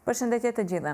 Përshëndetje të gjithë.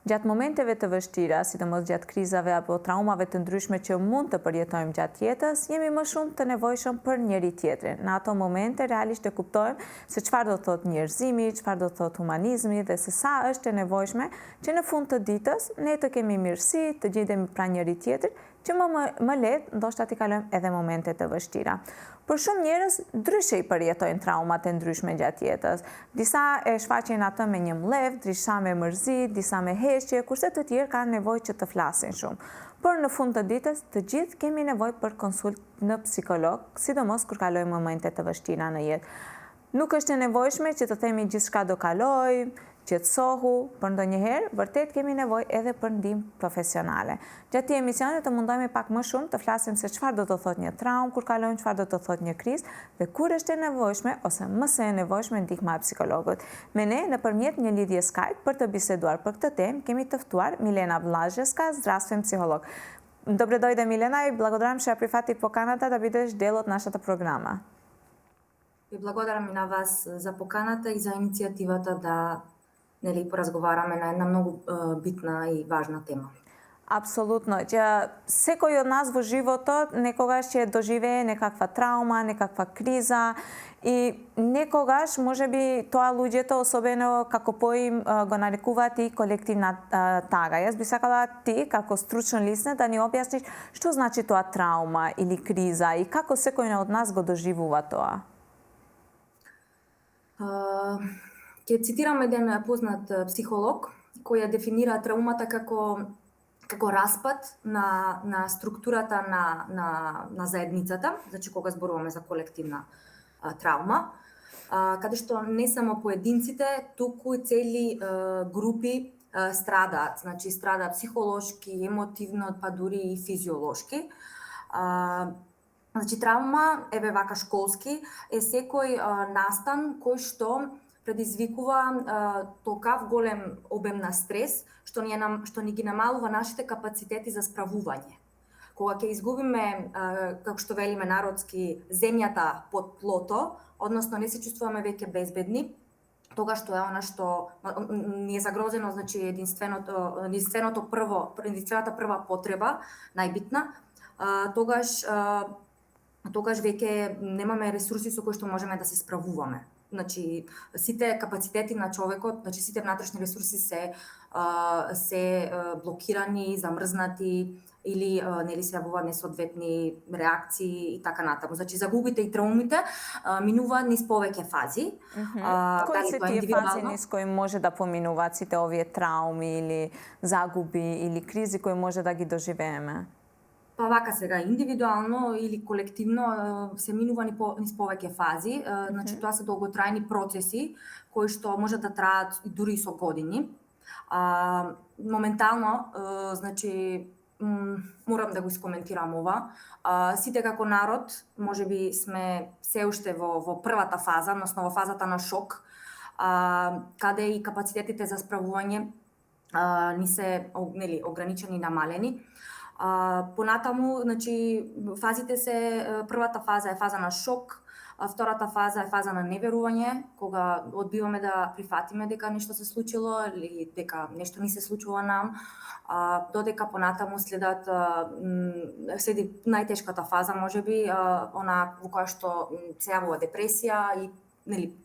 Gjatë momenteve të vështira, sidomos gjatë krizave apo traumave të ndryshme që mund të përjetojmë gjatë jetës, jemi më shumë të nevojshëm për njëri tjetrin. Në ato momente realisht e kuptojmë se çfarë do të thotë njerëzimi, çfarë do të thotë humanizmi dhe se sa është e nevojshme që në fund të ditës ne të kemi mirësi, të gjendemi pranë njëri tjetrit, që më lehtë ndoshta t'i kalojmë edhe momente të vështira. Por shumë njerëz ndryshe i përjetojnë traumat e ndryshme gjatë jetës. Disa e shfaqin atë me një mlev, disa me mërzi, disa me heqje, kurse të tjerë kanë nevojë që të flasin shumë. Por në fund të ditës, të gjithë kemi nevojë për konsult në psikolog, sidomos kur kalojmë momente të vështira në jetë. Nuk është e nevojshme që të themi gjithçka do kaloj, qetësohu, por ndonjëherë vërtet kemi nevojë edhe për ndihmë profesionale. Gjatë këtij emisioni të mundohemi pak më shumë të flasim se çfarë do të thotë një traumë kur kalojmë, çfarë do të thotë një krizë dhe kur është e nevojshme ose më së e nevojshme ndihma e psikologut. Me ne nëpërmjet një lidhje Skype për të biseduar për këtë temë kemi të ftuar Milena Vllazheska, zdravstvен psiholog. Добре дојде Милена и благодарам што ја прифати поканата да бидеш дел од нашата програма. Ви благодарам и на вас за поканата и за иницијативата да поразговараме на една многу битна и важна тема. Апсолутно. Секој од нас во животот некогаш ќе доживее некаква траума, некаква криза и некогаш можеби тоа луѓето особено како поим го нарекуваат и колективна тага. Јас би сакала ти како стручен лисник да ни објасниш што значи тоа траума или криза и како секој од нас го доживува тоа. Ќе цитирам еден познат психолог кој ја дефинира траумата како распад на структурата на заедницата, значи кога зборуваме за колективна траума, каде што не само поединците, туку и цели групи страдаат, значи страдаат психолошки, емотивно, па дури и физиолошки. Значи травма, вака школски, е секој настан кој што предизвикува толкав голем обем на стрес, што ни ги намалува нашите капацитети за справување. Кога ќе изгубиме, како што велиме народски, земјата под тлото, односно не се чувствуваме веќе безбедни, тогаш тоа е она што ни е загрозено, значи единствената прва потреба, најбитна, тогаш веќе немаме ресурси со кои што можеме да се справуваме. Значи сите капацитети на човекот, значи сите внатрешни ресурси се блокирани, замрзнати или се јавуваат несоодветни реакции и така натаму. Значи загубите и траумите минуваат низ повеќе фази. Кои се тие фази низ кои може да поминуваат сите овие трауми или загуби или кризи кои може да ги доживееме? Па вака сега, индивидуално или колективно се минува низ повеќе фази, значи тоа се долготрајни процеси кои што може да траат дури и со години. Моментално, значи морам да го искоментирам ова. Сите како народ, можеби сме се уште во првата фаза, односно во фазата на шок, каде и капацитетите за справување ни се ограничени и намалени. Понатаму, значи, фазите се, првата фаза е фаза на шок, втората фаза е фаза на неверување, кога одбиваме да прифатиме дека нешто се случило или дека нешто ни се случува нам, додека понатаму следи најтешката фаза, можеби, она во која што се јавува депресија и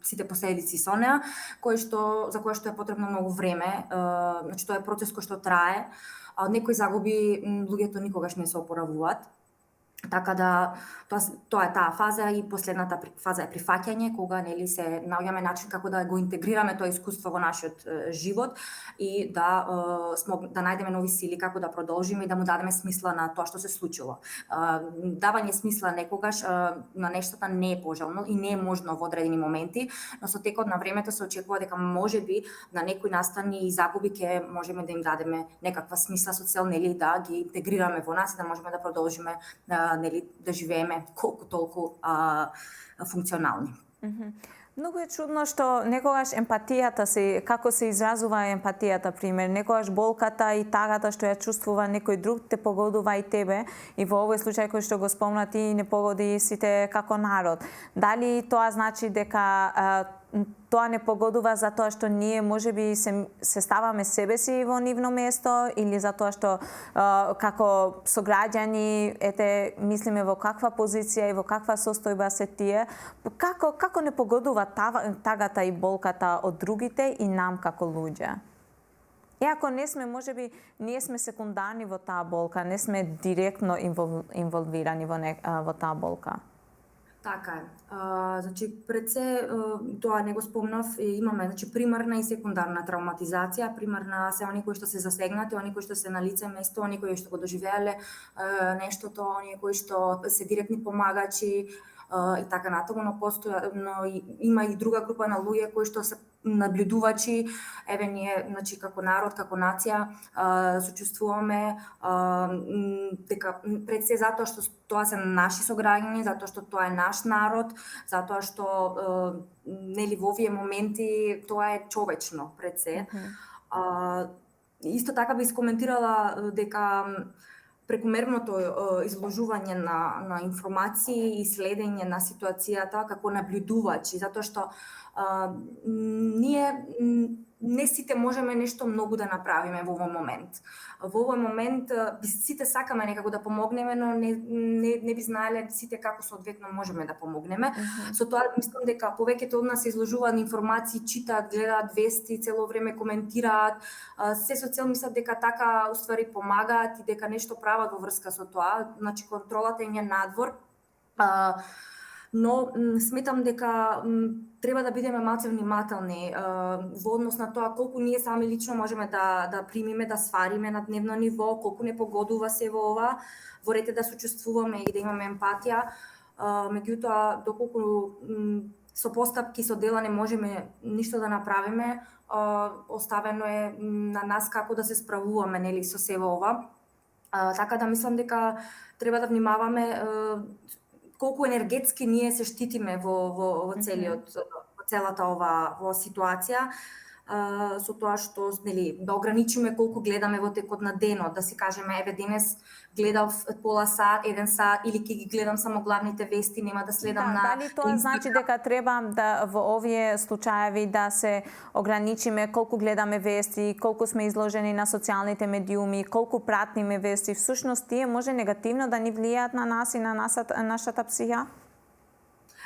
сите последици со неа, за која што е потребно многу време, значи тоа е процес кој што трае. Од некои загуби луѓето никогаш не се опоравуваат. Така да тоа е таа фаза и последната фаза е прифаќање, кога се наоѓаме начин како да го интегрираме тоа искуство во нашиот живот и да најдеме нови сили како да продолжиме и да му дадеме смисла на тоа што се случило. Давање смисла некогаш на нештата не е пожелно и не е можно во одредени моменти, но со текот на времето се очекува дека можеби на некои настани и загуби ќе можеме да им дадеме некаква смисла со цел да ги интегрираме во нас и да можеме да продолжиме да живееме колку толку функционални. Многу е чудно што некогаш емпатијата како се изразува емпатијата, пример, некогаш болката и тагата што ја чувствува некој друг те погодува и тебе и во овој случај кој што го спомна ти не погоди сите како народ. Дали тоа значи дека тоа не погодува затоа што ние можеби се ставаме себе си во нивно место или затоа што како сограѓани мислиме во каква позиција и во каква состојба се тие, како не погодува тагата и болката од другите и нам како луѓе? Иако не сме, можеби, ние сме секундарни во таа болка, не сме директно инволвирани во таа болка. Така е. Значи, пред се, тоа не го спомнав, имаме примарна и секундарна травматизација. Примарна се оние кои што се засегнати, оние кои што се на лице место, оние кои што го доживеале нештото, оние кои што се директни помагачи и така натаму, но има и друга група на луѓе кои што се наблюдувачи. Еве ние, значи, како народ, како нација, сочувствуваме дека пред се затоа што тоа се наши сограѓани, затоа што тоа е наш народ, затоа што нели во овие моменти тоа е човечно пред се. Исто така би искоментирала дека прекумерното изложување на информации и следење на ситуацијата како наблюдувачи, затоа што ние не сите можеме нешто многу да направиме во овој момент. Во овој момент сите сакаме некако да помогнеме, но не би знаеле сите како соодветно можеме да помогнеме. Со тоа мислам дека повеќето од нас се изложуваат на информации, читаат, гледаат вести, цело време коментираат, се со цел мислат дека така уствари помагаат и дека нешто прават во врска со тоа, значи контролата им е надвор. Но сметам дека треба да бидеме малце внимателни во однос на тоа колку ние сами лично можеме да примиме, да свариме на дневно ниво, колку не погодува се во ова, во ред да сочувствуваме и да имаме емпатија. Меѓутоа, доколку со постапки, со дела не можеме ништо да направиме, оставено е на нас како да се справуваме нели со се во ова. Така да мислам дека треба да внимаваме колку енергетски ние се штитиме во целата ова ситуација, со тоа што нели да ограничиме колку гледаме во текот на денот, да си кажеме еве денес гледав пола сат, 1 сат или ќе ги гледам само главните вести, нема да следам на. Дали тоа значи дека треба да во овие случаеви да се ограничиме колку гледаме вести, колку сме изложени на социјалните медиуми, колку пратниме вести, всушност тие може негативно да ни влијаат на нас и на нашата психија?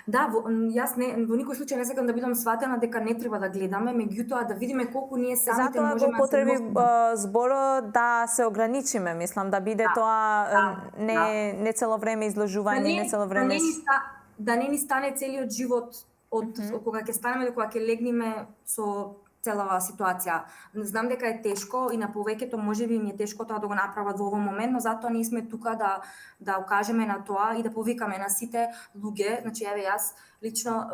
Да, јас во никој случај не сакам да бидам сватена дека не треба да гледаме, меѓутоа да видиме колку ние самите можеме да се носиме. Затоа го употреби зборот да се ограничиме, мислам, да биде тоа не цело време изложување, не цело време. Да не ни стане целиот живот од кога ќе станеме до кога ќе легнеме со целава ситуација. Знам дека е тешко и на повеќето можеби им е тешко тоа да го направат во овој момент, но затоа ние сме тука да укажеме на тоа и да повикаме на сите луѓе. Значи еве јас лично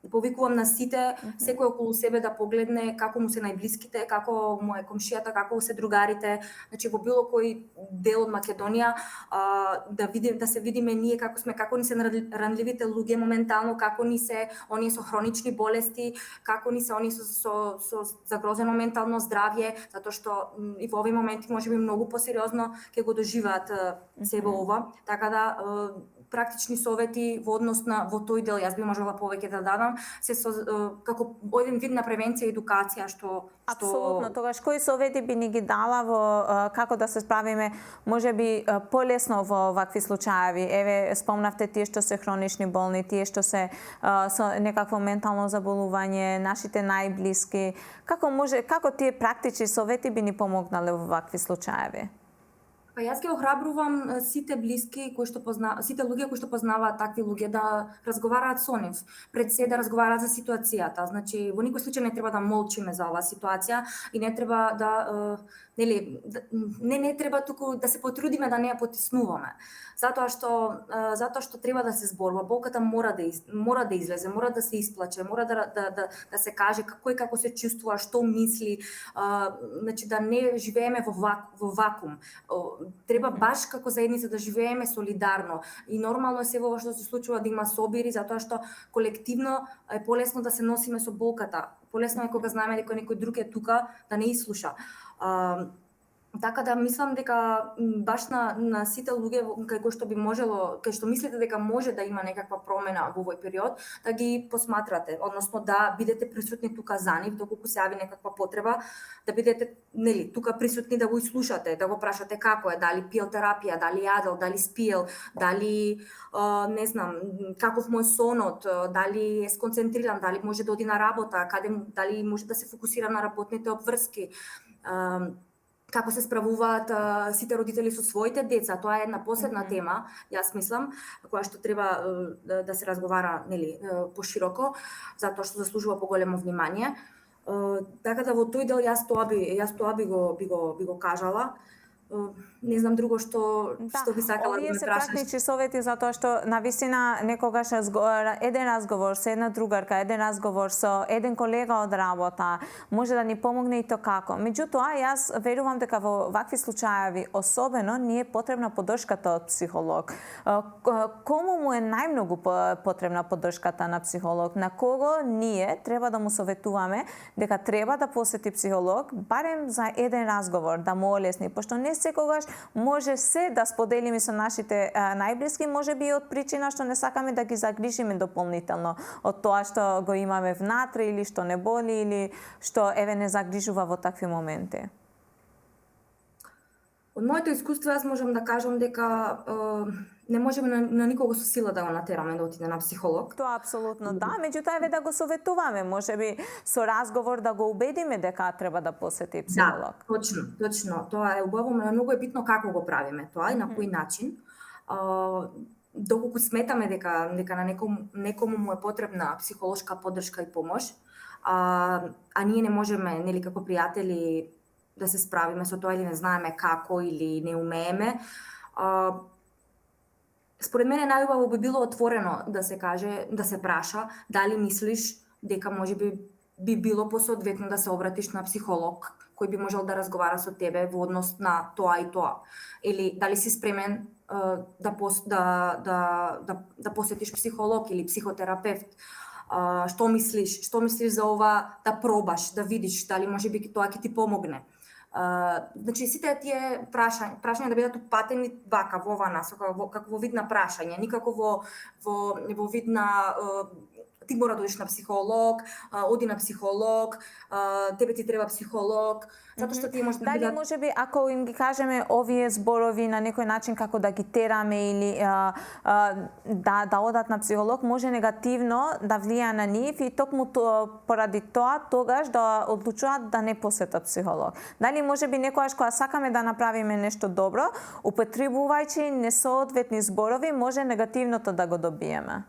повикувам на сите, секој околу себе да погледне како му се најблиските, како му е комшијата, како се другарите, значи во било кој дел од Македонија, да се видиме ние како ни се ранливите луѓе моментално, како ни се оние со хронични болести, како ни се оние со загрозено ментално здравје, затоа што и во овој моменти можеби многу посериозно ќе го доживеат се во ова, така да практични совети во однос на во тој дел јас би можела повеќе да дадам, како еден вид на превенција и едукација што Апсолутно, тогаш кои совети би ни ги дала во како да се справиме можеби полесно во вакви случаеви? Еве спомнавте тие што се хронични болни, тие што се со некакво ментално заболување, нашите најблиски. Како тие практични совети би ни помогнале во вакви случаеви? Па јас ќе охрабрувам сите блиски сите луѓе кои што познаваат такви луѓе да разговараат со нив, пред се да разговараат за ситуацијата. Значи во никој случај не треба да молчиме за оваа ситуација и не треба не треба туку да се потрудиме да не ја потиснуваме. Затоа што треба да се зборува, болката мора да излезе, мора да се исплаче, мора да се каже кој како се чувствува, што мисли, значи да не живееме во вакуум. Треба баш како заедница да живееме солидарно и нормално е се ова што се случува да има собири, затоа што колективно е полесно да се носиме со болката. Полесно е кога знаеме дека некој друг е тука да не ислуша. Така да мислам дека баш на сите луѓе кај кои што би можело, кај што мислите дека може да има некаква промена во овој период, да ги посматрате, односно да бидете присутни тука за нив доколку се јави некаква потреба, да бидете тука присутни, да го изслушате, да го прашате како е, дали пиел терапија, дали јадел, дали спиел, дали не знам, каков му е сонот, дали е сконцентриран, дали може да оди на работа, дали може да се фокусира на работните обврски. Како се справуваат сите родители со своите деца, тоа е една посебна тема, јас мислам, која што треба да се разговара, пошироко, затоа што заслужува поголемо внимание. Така да во тој дел јас тоа би го кажала. Не знам друго што би сакала да ме прашаш. Овие се прашаш. практични совети затоа што навистина некогаш еден разговор со една другарка, еден разговор со еден колега од работа може да ни помогне и то како. Меѓутоа, јас верувам дека во вакви случаи особено ни е потребна поддршката од психолог. Кому му е најмногу потребна поддршката на психолог? На кого ние треба да му советуваме дека треба да посети психолог барем за еден разговор, да му олесни, пошто не секогаш може се да споделиме со нашите најблиски, може би од причина што не сакаме да ги загрижиме дополнително од тоа што го имаме внатре или што не боли или што не загрижува во такви моменти. Од моето искуство јас можам да кажам дека не можеме на никого со сила да го натераме да отиде на психолог. Тоа апсолутно да, меѓутоа да го советуваме, можеби со разговор да го убедиме дека треба да посети психолог. Да, точно. Тоа е убаво, но многу е битно како го правиме тоа и на кој начин. Доколку сметаме дека на некому му е потребна психолошка поддршка и помош, а ние не можеме, како пријатели, да се справиме со тоа или не знаеме како или не умееме, според мене најубаво би било отворено да се каже, да се праша дали мислиш дека можеби би било посоодветно да се обратиш на психолог кој би можел да разговара со тебе во однос на тоа и тоа. Или дали си спремен да посетиш психолог или психотерапевт. Што мислиш за ова, да пробаш, да видиш дали можеби тоа ќе ти помогне. Значи сите тие прашања да бидат упатени вака во оваа насока, како во вид на прашање, никако во вид на ти мора да одиш на психолог, оди на психолог, тебе ти треба психолог, затоа што тие може да бидат... Дали можеби ако им ги кажеме овие зборови на некој начин како да ги тераме или да одат на психолог, може негативно да влијае на нив и токму поради тоа тогаш да одлучуваат да не посетат психолог. Дали можеби некогаш кога сакаме да направиме нешто добро, употребувајќи несоодветни зборови, може негативното да го добиеме.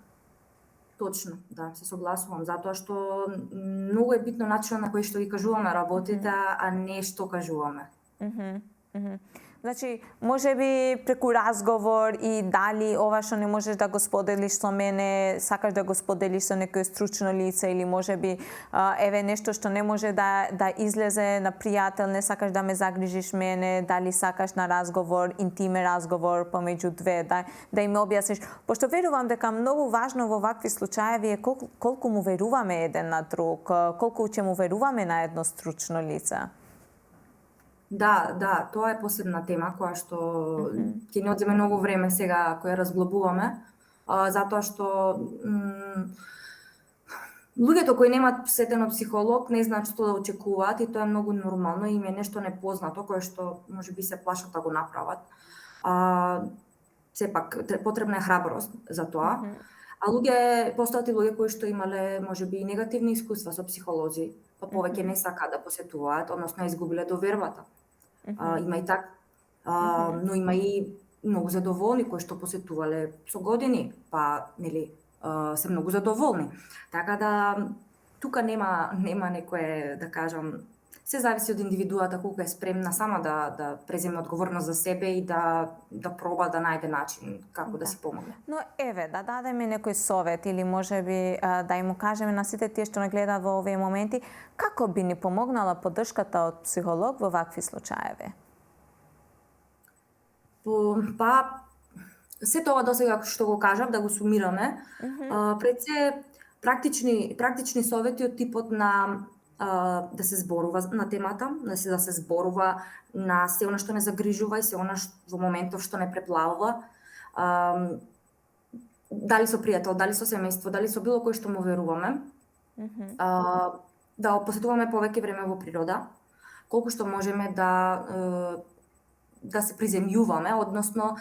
Точно, да, се согласувам, затоа што многу е битно начинот на кој што ги кажуваме работите, а не што кажуваме. Значи, можеби преку разговор и дали ова што не можеш да го споделиш со мене, сакаш да го споделиш со некој стручно лице или можеби нешто што не може да излезе на пријател, не сакаш да ме загрижиш мене, дали сакаш на разговор, интимен разговор помеѓу две, да им објасниш. Пошто верувам дека многу важно во вакви случаи е колку му веруваме еден на друг, колку ќе му веруваме на едно стручно лице. Да, тоа е посебна тема која што ќе ни одземе многу време сега која разглобуваме, затоа што луѓето кои немаат посетено психолог не знаат што да очекуваат и тоа е многу нормално, им е нешто непознато кое што можеби се плашат да го направат. Сепак потребна е храброст за тоа. А постојат и луѓе кои што имале можеби негативни искуства со психолози, па повеќе не сакаат да посетуваат, односно изгубиле довербата. Има и така. Но има и многу задоволни кои што посетувале со години, па се многу задоволни. Така да тука нема некое, да кажам, се зависи од индивидуата колку е спремна сама да преземе одговорност за себе и да проба да најде начин како да си помогне. Но да дадеме некој совет или можеби да им кажеме на сите тие што не гледаат во овие моменти, како би ни помогнала поддршката од психолог во вакви случаи? Па се тоа досега што го кажав, да го сумираме, пред се практични совети од типот на да се зборува на темата, да се зборува на се она што не загрижува и се она во моментов што не преплавува. Дали со пријател, дали со семејство, дали со било кој што му веруваме. Да посетуваме повеќе време во природа, колку што можеме да се приземјуваме, односно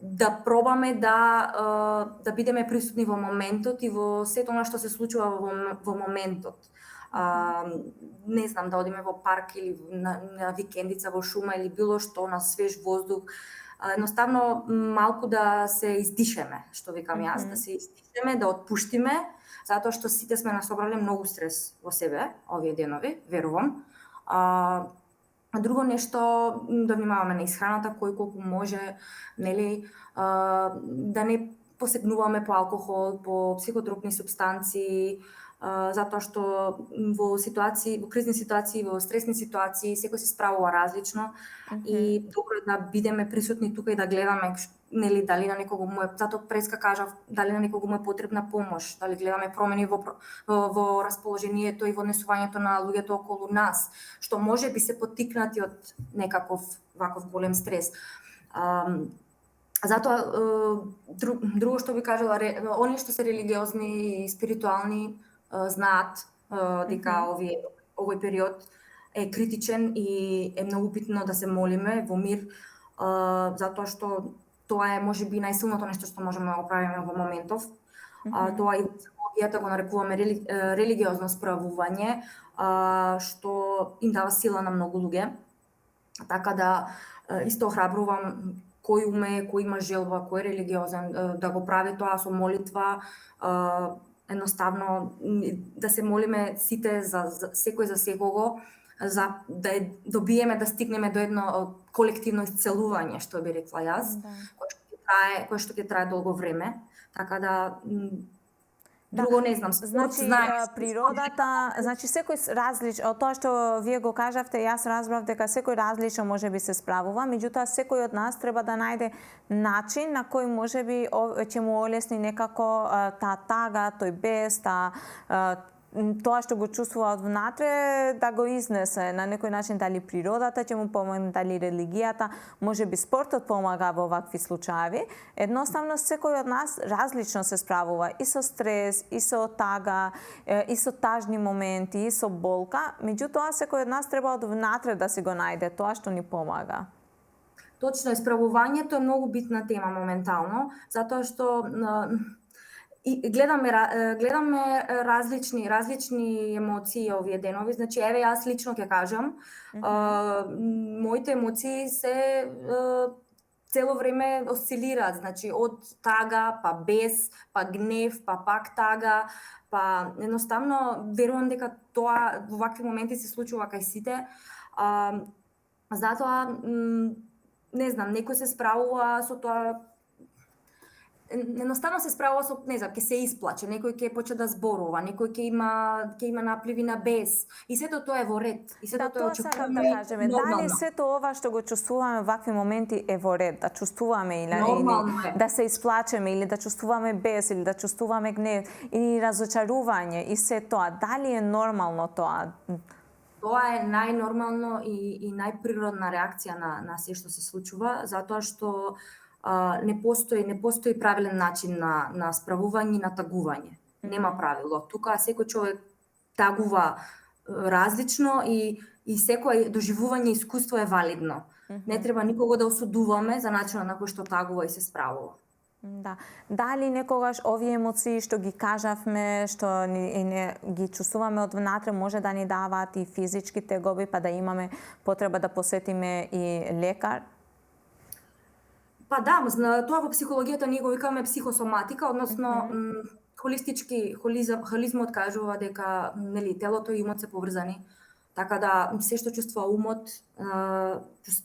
да пробаме да бидеме присутни во моментот и во сето она што се случува во моментот. Не знам, да одиме во парк или на викендица во шума или било што, на свеж воздух. Едноставно малку да се издишеме, што викам јас, да се издишеме, да отпуштиме, затоа што сите сме насобрале многу стрес во себе овие денови, верувам. Друго нешто, да внимаваме на исхраната, кој колку може, нели, да не посегнуваме по алкохол, по психотропни супстанции, затоа што во кризни ситуации, во стресни ситуации, секој се справува различно и добро е да бидеме присутни тука и да гледаме, нели, дали на некого му е, затоа преска кажав, дали на некого му е потребна помош, дали гледаме промени во расположението и во однесувањето на луѓето околу нас, што може би се поттикнати од некаков ваков голем стрес. Затоа, друго што би кажала, оние што се религиозни и спиритуални знаат дека овој период е критичен и е многу битно да се молиме во мир, затоа што тоа е можеби најсилното нешто што можеме да го правиме во моментов. Тоа и психологијата го нарекуваме религиозно справување, што им дава сила на многу луѓе. Така да исто охрабрувам кој умее, кој има желба, кој е религиозен, да го прави тоа со молитва, едноставно да се молиме сите за секој за секого, за да добиеме да стигнеме до едно колективно исцелување, што би рекла јас, кој што ќе трае долго време. Така да друго не знам. Значи природата, значи секој различно, од тоа што вие го кажавте, јас разбрав дека секој различно можеби се справува, меѓутоа секој од нас треба да најде начин на кој можеби ќе му олесни некако таа тага, тој бес, тоа што го чувствува од внатре, да го изнесе на некој начин, дали природата ќе му помогне, дали религијата, можеби спортот помага во вакви случаи. Едноставно секој од нас различно се справува и со стрес, и со тага, и со тажни моменти, и со болка, меѓутоа секој од нас треба од внатре да си го најде тоа што ни помага. Точно, исправувањето е многу битна тема моментално, затоа што и гледаме различни емоции овие денови. Значи, еве јас лично ќе кажам, моите емоции се цело време осцилираат, значи од тага, па бес, па гнев, па пак тага, па едноставно верувам дека тоа во вакви моменти се случува кај сите. Затоа не знам, некој се справува со тоа, едноставно се справува со, не знам, ќе се исплаче, некој ќе почне да зборува, некој ќе има напливи на бес. И сето тоа е во ред. И сето тоа е очекувано да кажеме. Дали сето ова што го чувствуваме во вакви моменти е во ред, да чувствуваме или да се исплачеме, или да чувствуваме бес, или да чувствуваме гнев, или разочарување и се тоа, дали е нормално тоа? Тоа е најнормално и најприродна реакција на се што се случува, затоа што не постои правилен начин на справување и на тагување. Нема правило. Тука секој човек тагува различно и секој доживување искуство е валидно. Не треба никого да осудуваме за начинот на кој што тагува и се справува. Да. Дали некогаш овие емоции што ги кажавме, што не ги чувствуваме од внатре, може да ни даваат и физички тегоби, па да имаме потреба да посетиме и лекар? Па да, тоа во психологијата ние го викаме психосоматика, односно холизмот кажува дека нели телото и умот се поврзани. Така да се што чувствува умот,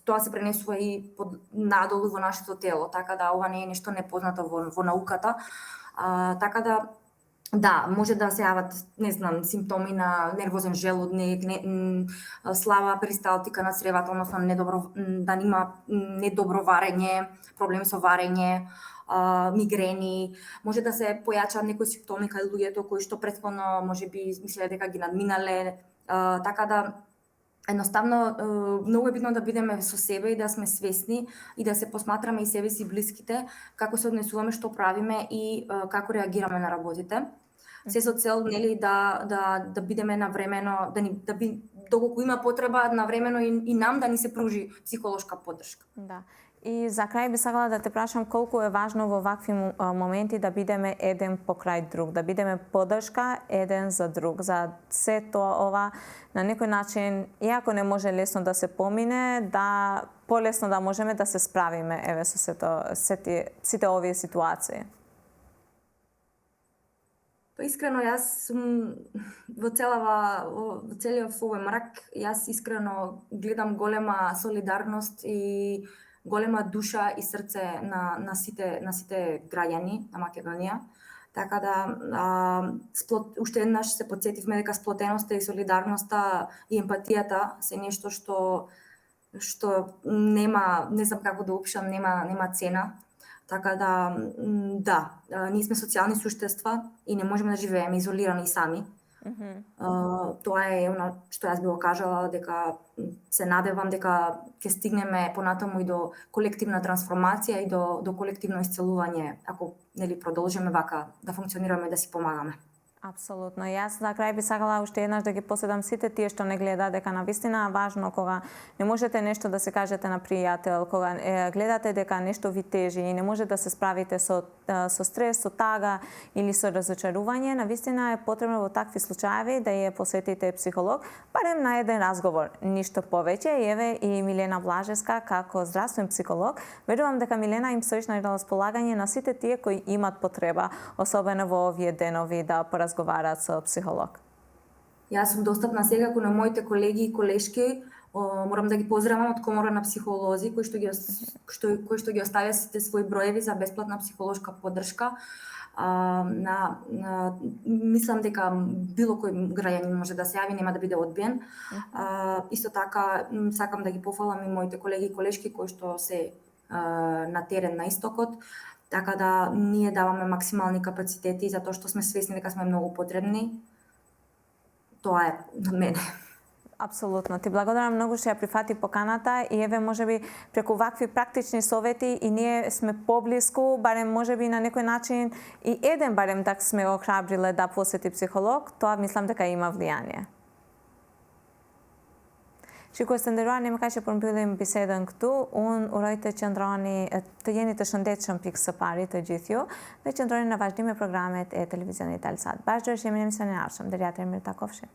тоа се пренесува и надолу во нашето тело, така да ова не е нешто непознато во науката. Така да, може да се јават, не знам, симптоми на нервозен желудник, слаба перисталтика на цревата, односно да има недобро варење, проблеми со варење, мигрени, може да се појачаат некои симптоми кај луѓето кои што претходно можеби мислеле дека ги надминале Така да едноставно многу е битно да бидеме со себе и да сме свесни и да се посматраме и себе си блиските, како се однесуваме, што правиме и како реагираме на работите. Се со цел нели да бидеме навремено, доколку има потреба навремено и нам да ни се пружи психолошка поддршка. Да. И за крај би сакала да те прашам колку е важно во вакви моменти да бидеме еден покрај друг, да бидеме поддршка еден за друг, за се тоа ова на некој начин, иако не може лесно да се помине, да полесно да можеме да се справиме еве со сите овие ситуации. Па искрено јас во целиот овој мрак, јас искрено гледам голема солидарност и голема душа и срце на сите граѓани на Македонија. Така да уште еднаш се потсетивме дека сплотеноста и солидарноста и емпатијата се нешто што нема, не знам како да опишам, нема цена. Така да, ние сме социјални суштества и не можеме да живееме изолирани сами. Тоа е она што јас би го кажала, дека се надевам дека ќе стигнеме понатаму и до колективна трансформација и до колективно исцелување, ако нели продолжиме вака да функционираме и да си помагаме. Апсолутно. Јас за крај би сакала уште еднаш да ги поседам сите тие што не гледаат дека навистина е важно кога не можете нешто да се кажете на пријател, кога гледате дека нешто ви тежи и не може да се справите со стрес, со тага или со разочарување, навистина е потребно во такви случаеви да ја посетите психолог, барем на еден разговор, ништо повеќе. И еве и Милена Блажевска како здравствен психолог, верувам дека Милена им стоиш на располагање на сите тие кои имат потреба, особено во овие денови да разговараат со психолог. Јас сум достапна секако на моите колеги и колешки. Морам да ги поздравам од Комора на психолози кои што ги оставија сите своји броеви за бесплатна психолошка поддршка. Мислам дека било кој граѓанин може да се јави, нема да биде одбиен. Исто така сакам да ги пофалам и моите колеги и колешки кои што се на терен на истокот. Така да ние даваме максимални капацитети затоа што сме свесни дека сме многу потребни. Тоа е на мене. Апсолутно. Ти благодарам многу што ја прифати поканата и еве можеби преку вакви практични совети и ние сме поблиску, барем можеби на некој начин и еден барем так сме го храбриле да посети психолог, тоа мислам дека има влијание. Și cu stânderoane, măcar și porumpiulim bisedën këtu, unë uroj të jeni të shëndetshëm pikë së pari të gjithë ju dhe qëndroni në vazhdim me programet e televizionit Alsat. Bashkë do jemi në emisionin e ardhshëm. Deri atëherë mirë takofshim.